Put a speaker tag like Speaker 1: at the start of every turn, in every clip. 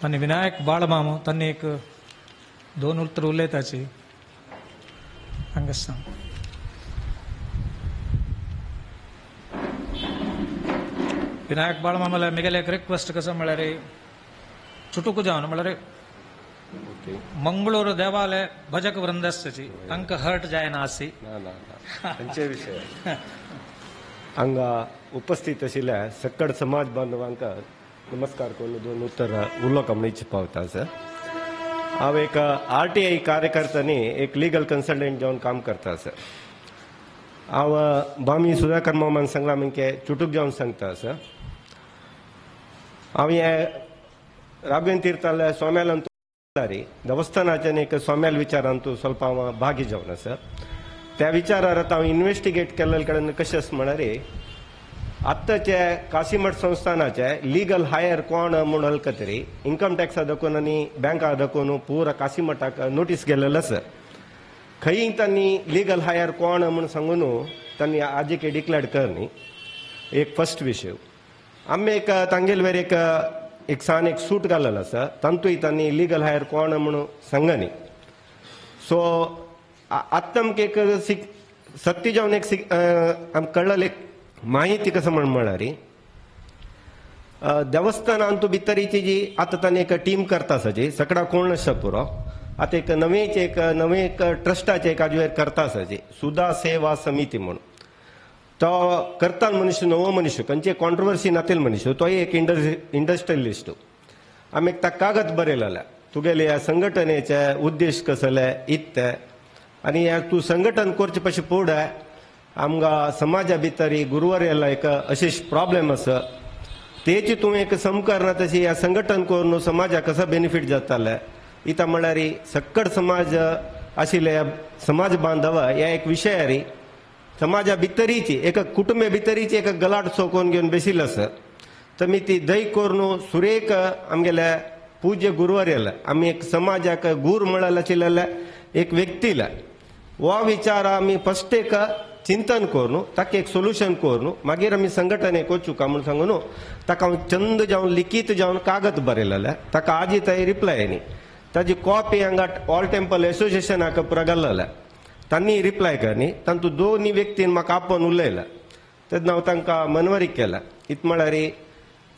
Speaker 1: आणि विनायक बाळमामा त्यांनी एक दोन उत्तर उलयताची हांगा सांग. विनायक बाळमामाला मिगेले एक रिक्वेस्ट कसं म्हळ्यार चुटुकू जावन म्हळ्यार मंगळूर देवालय भजक वृंदस्ची तांकां हर्ट जायना आसी
Speaker 2: तांचे विशय हांगा उपस्थित आशिल्ल्या सक्कड समाज बांधवांक नमस्कार करून दोन उत्तर उलोवंक म्हणून इच्छा पावता सर. हांव एक RTI कार्यकर्त्यांनी एक लिगल कन्सल्टंट जावन काम करता सर. हांव बामी सुधाकर मामान सांगला म्हणजे चुटूक जावन सांगता सर. हांव हे राघवेंद्र तीर्थाल्या स्वाम्याल देवस्थानाच्या एक स्वाम्याल विचारांतू ಸ್ವಲ್ಪ भागी जावन सर. त्या विचारार हांव इन्व्हेस्टिगेट केल्ले कडेन कशें आसा म्हळ्यार आत्ताचे काशीमठ संस्थानाचे लीगल हायर कोण म्हूण हलका तरी इन्कम टॅक्सा दाखोवन आनी बँका दाखोवन पूरा काशीमठाक नोटीस गेलेलो सर. खंय तांणी लीगल हायर कोण म्हूण सांगून तांणी आजीक डिक्लेअर करनी. एक फर्स्ट विशय आमी एक तांगेल वेर एक सान एक सूट घालेलो आसा तांतूय तांणी लीगल हायर कोण म्हणून सांगनी. सो आत्ता आमकां एक सत्य जावन एक आमकां कळलें एक माहिती कसं म्हळ्यार देवस्थानांतू भितरीची जी आतां तांणी एक टीम करता आसाची सकडा कोण आसा पुरो आतां एक नवे एक ट्रस्टाचे एक हाजे करता आसाची सुधा सेवा समिती म्हणून तो करता मनुष्य नवो मनुष्य खंयचे कॉन्ट्रोवर्सी नातेल मनुष्य तो एक इंडस्ट्रियलिस्ट. आमी एक ताका कागद बरयलेले तुगेले ह्या संघटनेचे उद्देश कसले इत्ते आनी तूं संघटन करचे पयशे फुडें आमकां समाजा भितर गुरुवार एक अशें प्रॉब्लेम आसा तेची तूं एक समकरना तशी ह्या संघटन करून समाजाक कसो बेनिफीट जाताले इता म्हळ्यार सक्कड समाज आशिल्ले समाज बांधव ह्या एक विशयार समाजा भितरीची एक कुटुंबे भितरीची एक गलाट चौकोवन घेवन बशिल्लो आसा. तर ती दय करून सुरेख आमगेले पूज्य गुरुवार आमी एक समाजाक गुर म्हळ्यार आशिल्ले एक व्यक्तीला हो विचार आमी फस्ट एक चिंतन करून ताका एक सोल्युशन करून मागीर आमी संघटनेक वचूं का म्हूण सांगून ताका हांव चंद जावन लिखीत जावन कागद बरयलेले ताका आजी थंय रिप्लाय न्ही ताजी कॉपी हांगा ऑल टेम्पल एसोसिएशनाक पुरो घाल्लेले तांणी रिप्लाय करनी तातूंत दोनी व्यक्तीन म्हाका आपोवन उलयला तेन्ना हांव तांकां मनवरी केला इत म्हळ्यार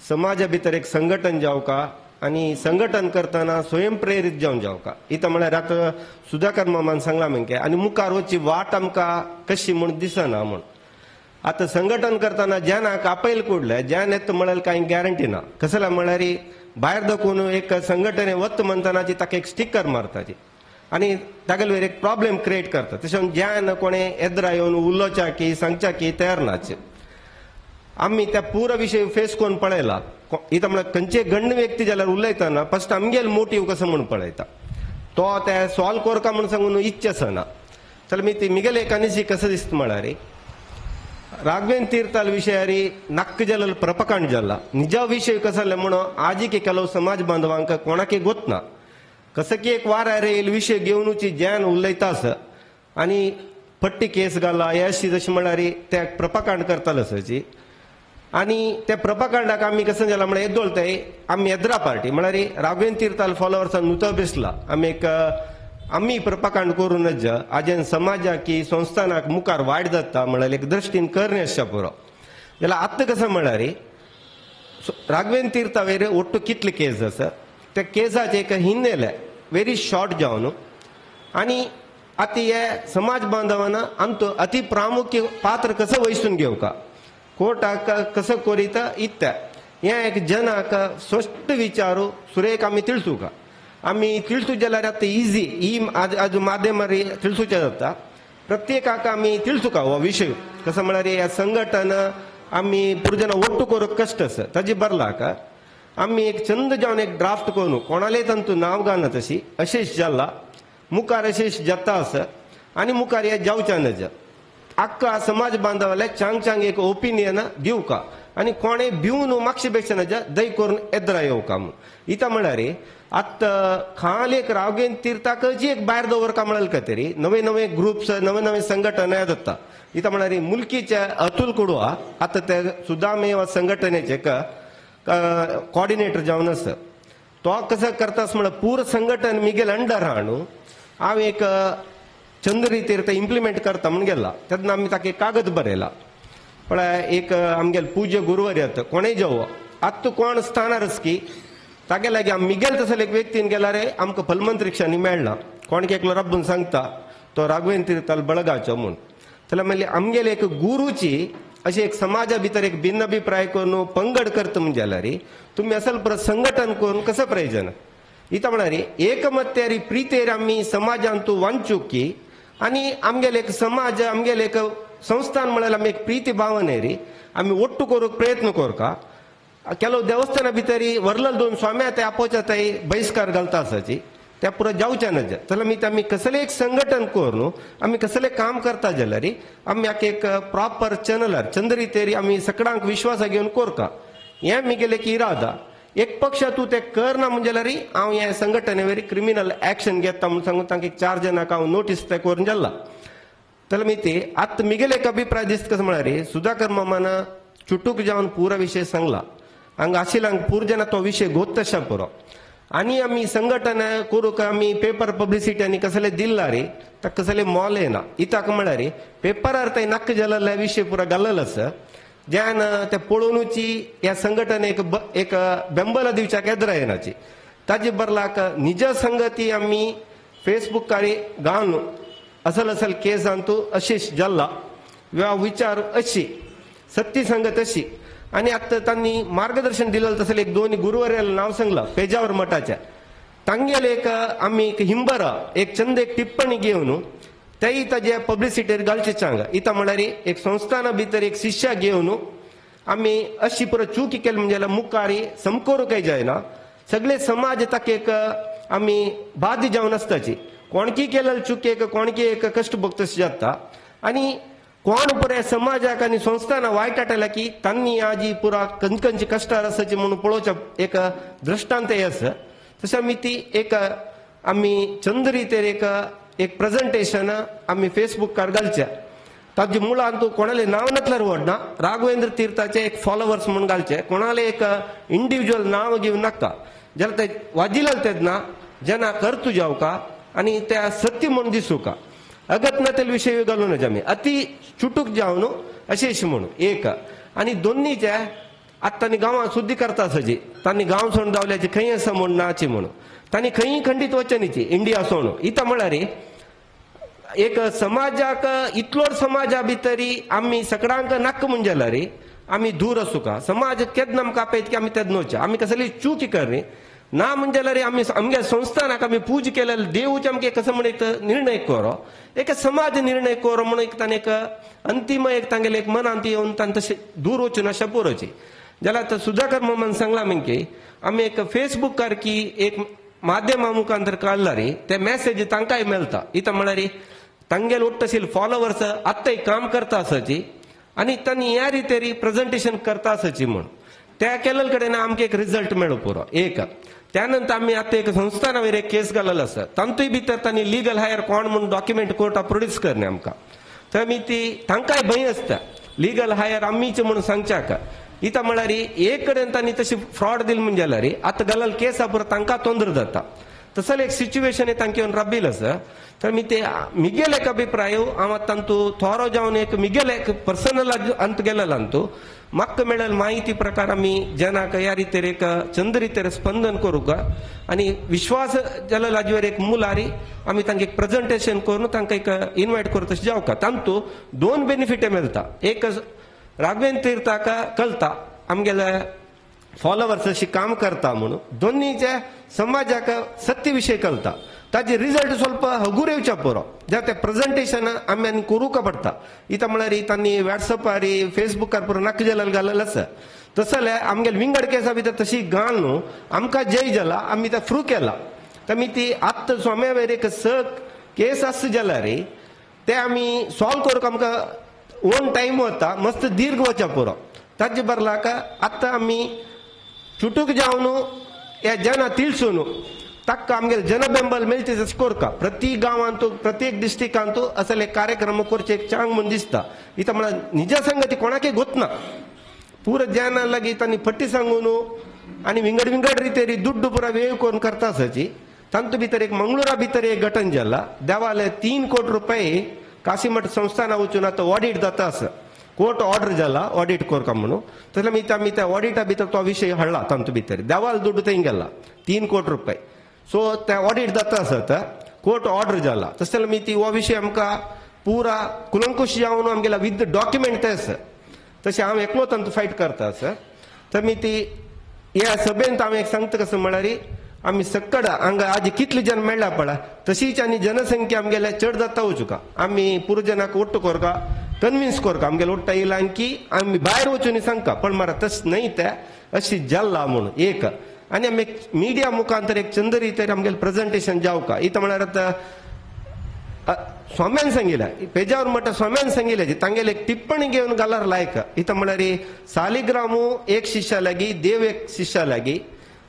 Speaker 2: समाजा भितर एक संघटन जावका आनी संघटन करतना स्वयंप्रेरीत जावन जावका इता म्हळ्यार आतां सुधाकर मामान सांगला म्हणजे आनी मुखार वचची वाट आमकां कशी म्हूण दिसना म्हूण. आतां संघटन करतना ज्यानाक आपयल कोडले ज्यान येता म्हळ्यार कांय गॅरंटी ना कसले म्हळ्यार भायर दाखोवन एक संघटने वत म्हणटनाची ताका एक स्टिकर मारताची आनी तागेले वयर एक प्रॉब्लेम क्रिएट करता तशें ज्यान कोणें येद्रा येवन उलोवच्या की सांगच्या की तयार नाचे. आमी त्या पुरा विशय फेस करून पळयला इता म्हळ्यार खंयचे गंड व्यक्ती जाल्यार उलयतना फस्ट आमगेल मोटीव कसो म्हणून पळयता तो ते सॉल्व करता म्हणून सांगून इच्छा आसना. जाल्यार ती मिगेले एक अनिशी कसो दिसता म्हळ्यार राघवेंद्र तीर्थाल विशयार नक्क जाल्यार प्रपकांड जाला निजा विशय कसो जाल्यार म्हणून आजीक ಕೆಲವು समाज बांधवांक कोणाक गोतना कसं की एक वार येईल विशय घेवनूची ज्यान उलयता आसा आनी पट्टी केस घाला हे अशी जशी म्हळ्यार ते प्रपकांड करताले आसाची आनी त्या प्रपकांडाक आमी कसं जालां म्हळ्यार येदोळताय आमी येद्रा पार्टी म्हळ्यार राघवेंद्र तीर्थाल फॉलोवर्सान नुतो बेसला आमी प्रपकांड करूनच आजेन समाजाक की संस्थानाक मुखार वायट जाता म्हळ्यार एक दृश्टीन करणे आसच्या पुरो जाल्यार आतां कसं म्हळ्यार राघवेंद्र तीर्था वयर ಒಟ್ಟು कितले केस आसा त्या केसाचे एक हिन्नेले व्हेरी शॉर्ट जावन आनी आतां हे समाज बांधवांना आमचो अति प्रामुख्य पात्र कसं वहिसून घेवका कोर्टाक कसं कोरिता इत्या हें एक जनाक स्पश्ट विचारू सुरेख आमी तिळसूका आमी तिळसू जाल्यार आतां इजी ही आज माध्यमार तिळसूचे जाता प्रत्येकाक आमी तिळसूका हो विशय कसं म्हळ्यार ह्या संघटन आमी पुरो जाणां ಒಟ್ಟು करूंक कश्ट आसा ताजी बरलाक आमी एक चंद जावन एक ड्राफ्ट करून कोणाले तांतू नांव घालना तशी अशेश जाला मुखार अशेश जाता आसा आनी मुखार हे जावचें नज आख्खा समाज बांधवाले चांग एक ओपिनियन दिवका आनी कोणें भिवन मागचे पेक्षा नज दय करून येद्रा येवका म्हूण इता म्हळ्यार आतां खाल एक राघवेंद्र तीर्थाक एक भायर दवरका म्हळ्यार तरी नवे नवे ग्रुप्स नवे नवे संघटना जाता इता म्हळ्यार मुल्कीचे अतुल कुडवा आतां ते सुदामेव संघटनेचे कॉर्डिनेटर जावन आसा तो कसं करतास म्हणलं पूर संघटन मिगेल अंडर हाणू हांव एक चंद्री तीर्थ इम्प्लिमेंट करता म्हणून गेला तेन्ना आमी ताका एक कागद बरयला पण एक आमगेल पूज्य गुरुवर्य कोणेय जावो आत्ता कोण स्थानारच की तागे लागी आमी मिगेल तसले एक व्यक्तीन गेल्यार आमकां फलमंत्रीक्षांनी मेळना कोणके एकलो रब्बून सांगता तो राघवेंद्र तीर्थाल बळगाचो म्हूण जाल्यार म्हणले आमगेले एक गुरुची अशी एक समाजा भितर एक भिन्नभिप्राय करून पंगड करता म्हणजे जाल्यार तुम्ही असल परत संघटन करून कसं प्रयोजन इथं म्हणणारी एकमत्यारी प्रीतेरी आम्ही समाजांतू वांचूक की आणि आमगेले एक समाज आमगेले एक संस्थान म्हळ्यार आमी एक प्रीती भावनेरी आमी ಒಟ್ಟು करूंक प्रयत्न करका ಕೆಲವು ದೇವಸ್ಥಾನ भितर वरल दोन स्वाम्या ते आपोवच्याताय बहिष्कार घालता आसाची त्या पुरो जावच्या नज जाल्यार आमी कसले एक संघटन करून आमी कसले काम करता जाल्यार आमी एक प्रॉपर चॅनलार चंद्री तेरी आमी सगळ्यांक विश्वासा घेवन करका हें मिगेले की इरादा एक पक्ष तूं ते करना म्हणजे जाल्यार हांव हे संघटने वरी क्रिमिनल ऍक्शन घेता म्हणून सांगून तांकां 4 जणांक हांव नोटीस ते करून जाल्ला जाल्यार मी ते आत्ता मिगेले एक अभिप्राय दिसता कसं म्हळ्यार सुधाकर मामान चुटूक जावन पुरा विशय सांगला हांगा आशिल्ल्यांक पूर जेन्ना तो विशय गोत तशा पुरो आनी आमी संघटन करूंक आमी पेपर पब्लिसिटी आनी कसले दिल्ला रे ताका कसले मोल येना इताक म्हळ्यार पेपरार ते नक्क जाल्ले विशय पुरो घाल्लेलो आसा ज्यान ते पळोवनूची ह्या संघटनेक एक बेंबल दिवच्याक येद्र येनाची ताजे बरलाक निज संगती आमी फेसबुकारी घालून असल केस अंतू अशीच जाल्ला विचार अशी सत्य संगत अशी आणि आता त्यांनी मार्गदर्शन दिलेलं तसं एक दोन गुरुवर्याला नाव सांगलं पेजावर मठाच्या तांगेल एक आम्ही एक हिंबरा एक चंद एक टिप्पणी घेऊन त्याही ताजे पब्लिसिटीर घालचे सांगा इथं म्हणारी एक संस्थाना भितर एक शिष्या घेऊन आम्ही अशी पुरो चूक केली म्हणजे मुखारी समकोरू काही जायना सगळे समाज ताका एक आम्ही बाध जावन आसताची कोणकी केलेली चुकेक कोणकी एक कष्ट भोगतशी जाता आणि कोण पुऱ्या समाजाक आणि संस्थाना वायट आटला की तांणी आजी पुरा कंची कष्टार आसाची म्हणून पळोवच्या एक दृष्टांत आसा तशें आमी ती एक आमी चंद्री तेर एक प्रेजेंटेशन आमी फेसबुकार घालच्या ताजे मुळांत तूं कोणाले नांव नकल्यार व्हडना राघवेंद्र तीर्थाचे एक फॉलोवर्स म्हणून घालचे कोणाले एक इंडिव्हिज्युअल नाव घेवन नाका जाल्यार ते वाजिलेले तेन्ना जना करतू जावका आणि त्या सत्य म्हणून दिसू का अगत्नातेल विषय घालून आमी अति चुटूक जावन अशेश म्हणून एक आणि दोन्हीच्या आता तांणी गांवां शुद्धी करता आसाची तांणी गांव सोडून जावल्याची खंय आसा म्हूण नाची म्हणून तांणी खंय खंडीत वचनीची इंडिया सोडून इथं म्हळ्यार एक समाजाक इतलोड समाजा भितरी आमी सगळ्यांक नाक म्हणजे जाल्यार आमी दूर असू का समाज केन्ना आमकां आपयत की आमी तेद नवचे आमी कसली चूक करनी ना म्हणजे जाल्यार आमी आमगे संस्थानाक आमी पूज केलेले देवूच आमगे कसं म्हण एक निर्णय करो एक समाज निर्णय करो म्हणून एक ताणें एक अंतिम एक तांगेले एक मनांत येवन तांणी तशें दूर वचून अशें पुरोची जाल्यार आतां सुधाकर मामान सांगला म्हणजे आमी एक फेसबुकार की एक माध्यमा मुखांतर काडला रे ते मॅसेज तांकांय मेळटा इथं म्हळ्यार तांगेल ಒಟ್ಟು असेल फॉलोवर्स आत्ताय काम करता आसाची आणि तांणी ह्या रितेरी प्रेझेंटेशन करता आसाची म्हूण त्या केलेले कडेन आमकां एक रिजल्ट मेळ्ळो पुरो एक त्यानंतर आम्ही आता एक संस्थानावर एक केस घाललेलो आसा तांतूय भितर तांणी लिगल हायर कोण म्हणून डॉक्युमेंट कोर्टा प्रोड्यूस करणे आमकां तर आमी ती तांकांय भंय आसता लिगल हायर आमीच म्हणून सांगच्याक इथं म्हळ्यार एक कडेन तांणी तशी फ्रॉड दिली म्हणजे जाल्यार आतां घाललेलो केस आहा पुरो तांकां तोंदर जाता तसले एक सिच्युएशन तांकां येवन राबिल्लो आसा तर मी ते मिगेल एक अभिप्राय हांव तांतू थोरो जावन एक मिगेल एक पर्सनल अंत गेलेलो अंतू म्हाका मेळिल्ले माहिती प्रकार आमी जनाक ह्या रितेर एक चंद रितेर स्पंदन करूंक आनी विश्वास जालो हाजेर एक मुलारी आमी तांकां एक प्रेझेंटेशन करून तांकां एक इन्वायट करता तशें जावका तांतू दोन बेनिफिट मेळटा एक राघवेंद्र तीर्थाक कळटा आमगेले फॉलोवर्स अशी काम करता म्हणून दोन्हीच्या समाजाक सत्य विषय कळटा ताजे रिजल्ट ಸ್ವಲ್ಪ हगूर येवच्या पुरो ज्या ते प्रेझेंटेशन आमी करूंक पडटा इथं म्हळ्यार तांणी व्हॉट्सअपार फेसबुकार पुरो नाक जालेले घालेले आसा तसो जाल्यार आमगेले विंगड केसा भितर तशी घाल न्हू आमकां जय जाला आमी ते फ्रू केला तर मी ती आत्ता स्वाम्या वयर एक केस आसा जाल्यार ते आमी सॉल्व करूंक आमकां ओन टायम वता मस्त दीर्घ वचा पुरो ताजे बरलाक आत्ता आमी चुटूक जावन ह्या जना तिळसून ताका आमगेले जनबेंबल मेळचे तशें करता प्रति गांवांतू प्रत्येक डिस्ट्रिक्टांतू असले कार्यक्रम करचे एक चांग म्हणून दिसता इथं म्हळ्यार निज संगती कोणाकय गोतना पूर जना लागीं तांणी फट्टी सांगून आनी विंगड विंगड रितेरी दुड्ड पुरा वेव करून करता आसाची तांतू भितर एक मंगळुरा भितर एक गठन जाला देवाले 3 कोटी रुपये काशीमठ संस्थाना वचून आता ऑडिट जाता आसा कोर्ट ऑर्डर जाला ऑडिट करका म्हणून तसले आमी त्या ऑडिटा भितर तो विषय हाडला तांतू भितर देवाल दुड्ड थंय गेला 3 कोटी रुपये सो त्या ऑडिट जाता आसा कोर्ट ऑर्डर जाला तसले मी ती हो विषय आमकां पुरा कुलंकुश जावन आमगेला विथ डॉक्युमेंट ते आसा तशें हांव एकलो तांतू फायट करता सर तर मी ती ह्या सभेंत हांव एक सांगता कसं म्हळ्यार आमी सक्कड हांगा आज कितले जन मेळ्ळा पळय तशीच आनी जनसंख्या आमगेल्या चड जाता वचूका आमी पुरो जनाक ओट्ट करका कन्विन्स करका आमगेले ओट्टा येयला की आमी भायर वचून सांगता पण मारा तस न्हय ते अशी जाल्ला म्हणून एक आनी आमी मिडिया मुखांतर एक चंदरी तर आमगेलें प्रेजेंटेशन जावका इथं म्हळ्यार आतां स्वाम्यान सांगिल्लें पेजावर म्हणटा स्वाम्यान सांगिल्लें तांगेले एक टिप्पणी घेवन घालार लायक इथं म्हळ्यार सालिग्रामू एक शिष्या लागी देव एक शिष्या लागी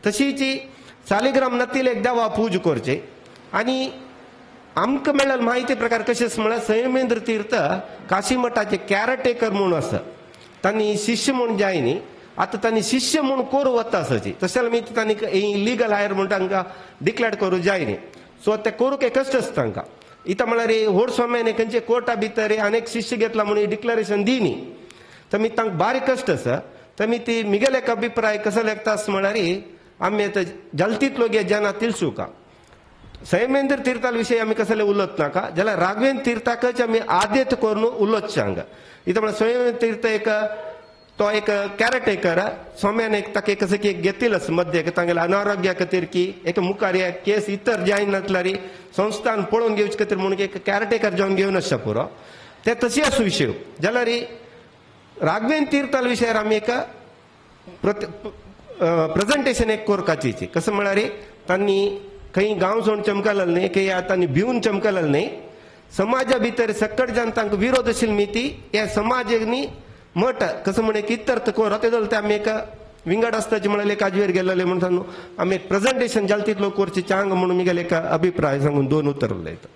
Speaker 2: तशीच सालिग्राम नतील एक देवा पूज करचे आनी आमकां मेळ्ळेले म्हायती प्रकार कशें म्हळ्यार संयमेंद्र तीर्थ काशी मठाचे कॅरटेकर म्हणून आसा तांणी शिष्य म्हणून जाय न्ही आता तांणी शिष्य म्हणून करूं वता आसाची तशें मी तांणी लिगल हायर म्हणून तांकां डिक्लेअर करूं जाय न्ही सो ते करूंक एक कश्ट आसता तांकां इथं म्हळ्यार व्हड स्वाम्यान खंयचे कोर्टा भितर अनेक शिष्य घेतला म्हणून डिक्लेरेशन दी न्ही तर मी तांकां बारीक कश्ट आसा तर मी ती मिगेले एक अभिप्राय कसो लेखता आसा म्हळ्यार आमी आतां जलतींतलो गे जना तिलसुका संयमेंद्र तीर्थाल विशयी आमी कसले उलत नाका जाल्यार राघवेंद्र तीर्थाकच आमी आदेत करून उलोवचे हांगा इथं म्हळ्यार संयमेंद्र तीर्थ एक तो एक कॅरटेकर स्वाम्यान एक ताका कसं की घेतिल्लो मध्य तांगेल्या अनारोग्या खातीर की एक मुखार केस इतर जायना जाल्यार संस्थान पळोवन घेवचे खातीर म्हणून एक कॅरटेकर जावन घेवन आसता पुरो ते तशी आसूं विशय जाल्यार राघवेंद्र तीर्थाल विशयार आमी एक प्रेजेंटेशन एक करपाची कसं म्हळ्यार तांणी खंय गांव सोडून चमकलेलो न्ही खंय तांणी भिवन चमकलेलो न्ही समाजा भितर सक्कड जावन तांकां विरोध आशिल्ली मी ती ह्या समाजांनी मठ कसं म्हणे की इतर्थ कोर ते जाल्यार आमी एक विंगड आसताचे म्हळ्यार एक आजवेर गेलेले म्हणून आमी एक प्रेजेंटेशन जालतींतलो करची चांग म्हणून मी गेले एक अभिप्राय सांगून 2 उतर उलयता